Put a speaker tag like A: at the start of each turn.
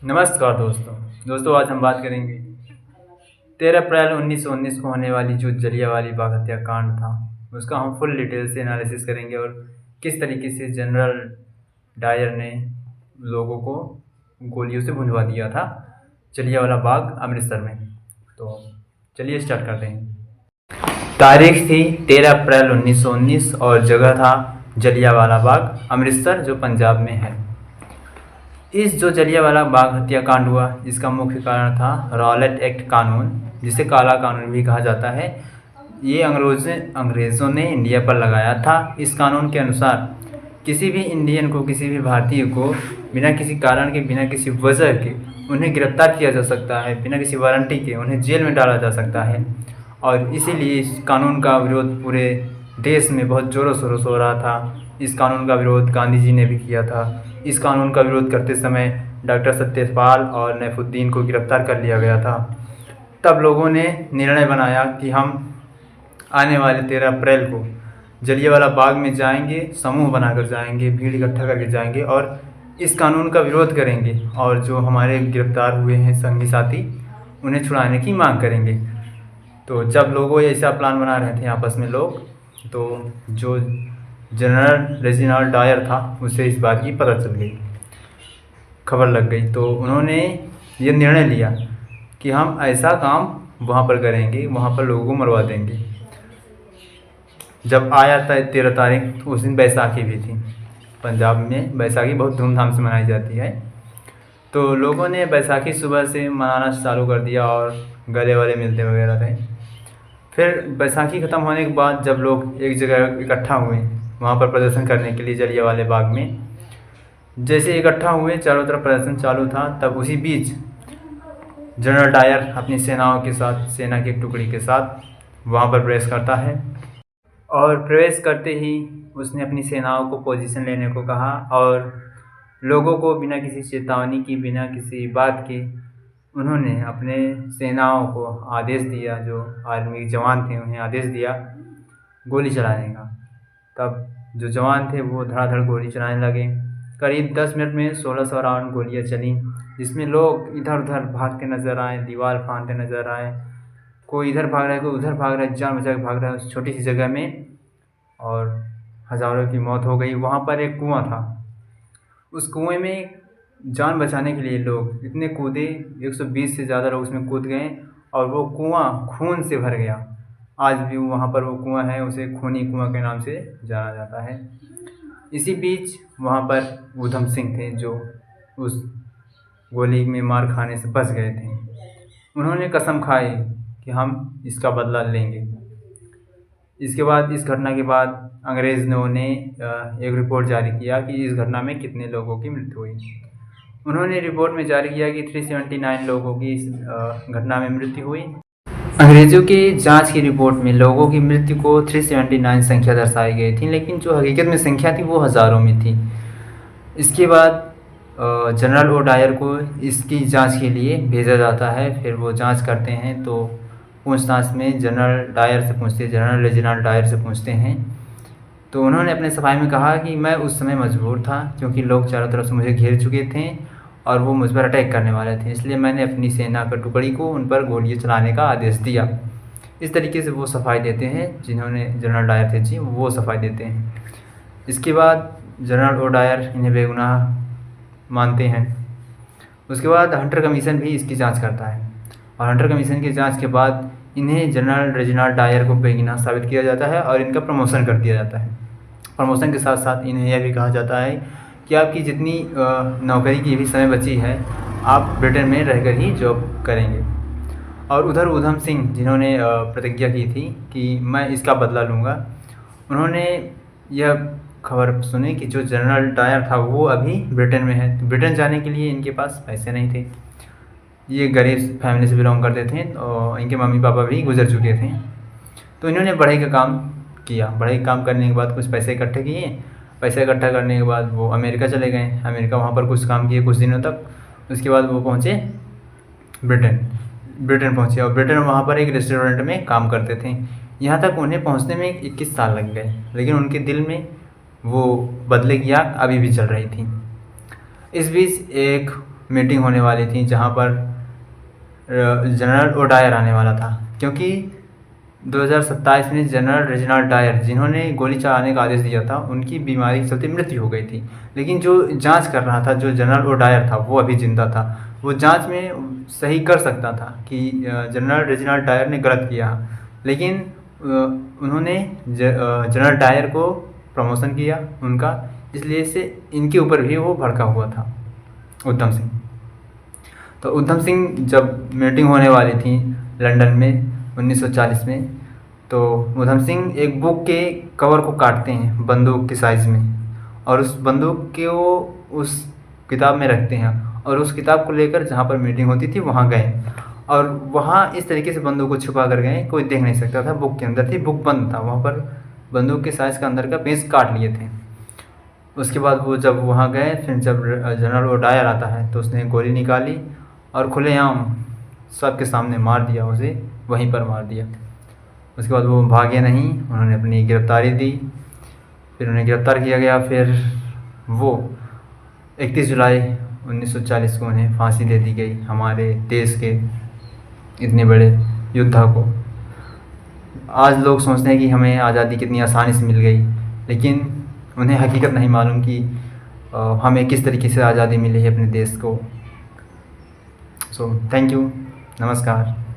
A: नमस्कार दोस्तों आज हम बात करेंगे 13 अप्रैल 1919 को होने वाली जो जलियांवाला बाग हत्याकांड था उसका हम फुल डिटेल से एनालिसिस करेंगे और किस तरीके से जनरल डायर ने लोगों को गोलियों से भुनवा दिया था जलियांवाला बाग अमृतसर में। तो चलिए स्टार्ट करते हैं। तारीख थी 13 अप्रैल 1919 और जगह था जलियांवाला बाग अमृतसर जो पंजाब में है। इस जो जलियांवाला बाग हत्याकांड हुआ इसका मुख्य कारण था रॉलेट एक्ट कानून, जिसे काला कानून भी कहा जाता है। ये अंग्रेज़ों ने इंडिया पर लगाया था। इस कानून के अनुसार किसी भी इंडियन को, किसी भी भारतीय को बिना किसी कारण के, बिना किसी वजह के उन्हें गिरफ्तार किया जा सकता है। बिना किसी वारंटी के उन्हें जेल में डाला जा सकता है। और इसीलिए इस कानून का विरोध पूरे देश में बहुत ज़ोरों शोरों से हो रहा था। इस कानून का विरोध गांधी जी ने भी किया था। इस कानून का विरोध करते समय डॉक्टर सत्यपाल और नैफुद्दीन को गिरफ्तार कर लिया गया था। तब लोगों ने निर्णय बनाया कि हम आने वाले 13 अप्रैल को जलियांवाला बाग में जाएंगे, समूह बनाकर जाएंगे, भीड़ इकट्ठा करके जाएंगे और इस कानून का विरोध करेंगे और जो हमारे गिरफ्तार हुए हैं संगी साथी उन्हें छुड़ाने की मांग करेंगे। तो जब लोगों ऐसा प्लान बना रहे थे आपस में लोग, तो जो जनरल रेजिनाल्ड डायर था उसे इस बात की पता चल गई, खबर लग गई। तो उन्होंने ये निर्णय लिया कि हम ऐसा काम वहाँ पर करेंगे, वहाँ पर लोगों को मरवा देंगे। जब आया था 13 तारीख तो उस दिन बैसाखी भी थी। पंजाब में बैसाखी बहुत धूमधाम से मनाई जाती है। तो लोगों ने बैसाखी सुबह से मनाना चालू कर दिया और गले वाले मिलते वगैरह थे। फिर बैसाखी ख़त्म होने के बाद जब लोग एक जगह इकट्ठा हुए वहाँ पर प्रदर्शन करने के लिए जलियांवाला बाग में, जैसे इकट्ठा हुए चारों तरफ प्रदर्शन चालू था, तब उसी बीच जनरल डायर अपनी सेनाओं के साथ, सेना की एक टुकड़ी के साथ वहाँ पर प्रवेश करता है। और प्रवेश करते ही उसने अपनी सेनाओं को पोजीशन लेने को कहा और लोगों को बिना किसी चेतावनी की, बिना किसी बात के उन्होंने अपने सेनाओं को आदेश दिया, जो आर्मी के जवान थे उन्हें आदेश दिया गोली चलाने का। तब जो जवान थे वो धड़ाधड़ गोली चलाने लगे। करीब 10 मिनट में 1600 राउंड गोलियां चली, जिसमें लोग इधर उधर भागते नज़र आए, दीवार फांदते नज़र आए। कोई इधर भाग रहा है, कोई उधर भाग रहा है, जान बचा के भाग रहा है उस छोटी सी जगह में, और हज़ारों की मौत हो गई। वहाँ पर एक कुआं था, उस कुएं में जान बचाने के लिए लोग इतने कूदे, 120 से ज़्यादा लोग उसमें कूद गए और वो कुआं खून से भर गया। आज भी वहाँ पर वो कुआं है, उसे खूनी कुआं के नाम से जाना जाता है। इसी बीच वहाँ पर ऊधम सिंह थे जो उस गोली में मार खाने से बच गए थे। उन्होंने कसम खाई कि हम इसका बदला लेंगे। इसके बाद, इस घटना के बाद अंग्रेज़ों ने एक रिपोर्ट जारी किया कि इस घटना में कितने लोगों की मृत्यु हुई। उन्होंने रिपोर्ट में जारी किया कि 379 लोगों की इस घटना में मृत्यु हुई। अंग्रेज़ों की जांच की रिपोर्ट में लोगों की मृत्यु को 379 संख्या दर्शाई गई थी, लेकिन जो हकीकत में संख्या थी वो हज़ारों में थी। इसके बाद जनरल ओ डायर को इसकी जांच के लिए भेजा जाता है। फिर वो जांच करते हैं तो पूछताछ में जनरल डायर से पूछते हैं, जनरल रेजिनाल्ड डायर से पूछते हैं। तो उन्होंने अपने सफाई में कहा कि मैं उस समय मजबूर था क्योंकि लोग चारों तरफ से मुझे घेर चुके थे और वो मुझ पर अटैक करने वाले थे, इसलिए मैंने अपनी सेना की टुकड़ी को उन पर गोलियां चलाने का आदेश दिया। इस तरीके से वो सफाई देते हैं, जिन्होंने जनरल डायर थे जी, वो सफाई देते हैं। इसके बाद जनरल ओ डायर इन्हें बेगुनाह मानते हैं। उसके बाद हंटर कमीशन भी इसकी जांच करता है और हंटर कमीशन की जांच के बाद इन्हें जनरल रेजिनाल्ड डायर को बेगुनाह साबित किया जाता है और इनका प्रमोशन कर दिया जाता है। प्रमोशन के साथ साथ इन्हें यह भी कहा जाता है कि आपकी जितनी नौकरी की भी समय बची है आप ब्रिटेन में रहकर ही जॉब करेंगे। और उधर ऊधम सिंह, जिन्होंने प्रतिज्ञा की थी कि मैं इसका बदला लूँगा, उन्होंने यह खबर सुनी कि जो जनरल डायर था वो अभी ब्रिटेन में है। तो ब्रिटेन जाने के लिए इनके पास पैसे नहीं थे। ये गरीब फैमिली से बिलोंग करते थे और इनके मम्मी पापा भी गुजर चुके थे। तो इन्होंने बढ़ई का काम किया। बढ़ई काम करने के बाद कुछ पैसे इकट्ठे किए। पैसे इकट्ठा करने के बाद वो अमेरिका चले गए। अमेरिका वहाँ पर कुछ काम किए कुछ दिनों तक। उसके बाद वो पहुँचे ब्रिटेन पहुँचे और ब्रिटेन वहाँ पर एक रेस्टोरेंट में काम करते थे। यहाँ तक उन्हें पहुँचने में 21 साल लग गए, लेकिन उनके दिल में वो बदले की आग अभी भी चल रही थी। इस बीच एक मीटिंग होने वाली थी जहाँ पर जनरल ओडायर आने वाला था, क्योंकि 2027 में जनरल रेजिनाल्ड डायर जिन्होंने गोली चलाने का आदेश दिया था उनकी बीमारी के चलते मृत्यु हो गई थी। लेकिन जो जांच कर रहा था, जो जनरल ओडायर था, वो अभी जिंदा था। वो जांच में सही कर सकता था कि जनरल रेजिनाल्ड डायर ने गलत किया, लेकिन उन्होंने जनरल डायर को प्रमोशन किया उनका, इसलिए से इनके ऊपर भी वो भड़का हुआ था उधम सिंह। तो उधम सिंह जब मीटिंग होने वाली थी लंदन में 1940 में, तो उधम सिंह एक बुक के कवर को काटते हैं बंदूक के साइज़ में, और उस बंदूक को उस किताब में रखते हैं, और उस किताब को लेकर जहाँ पर मीटिंग होती थी वहाँ गए, और वहाँ इस तरीके से बंदूक को छुपा कर गए, कोई देख नहीं सकता था। बुक के अंदर थी, बुक बंद था, वहाँ पर बंदूक के साइज़ का अंदर का पेज काट लिए थे। उसके बाद वो जब वहाँ गए, फिर जब जनरल ओडायर आता है तो उसने गोली निकाली और खुलेआम सबके सामने मार दिया, उसे वहीं पर मार दिया। उसके बाद वो भागे नहीं, उन्होंने अपनी गिरफ्तारी दी, फिर उन्हें गिरफ़्तार किया गया। फिर वो 31 जुलाई 1940 को उन्हें फांसी दे दी गई, हमारे देश के इतने बड़े योद्धा को। आज लोग सोचते हैं कि हमें आज़ादी कितनी आसानी से मिल गई, लेकिन उन्हें हकीकत नहीं मालूम कि हमें किस तरीके से आज़ादी मिली है अपने देश को। सो थैंक यू, नमस्कार।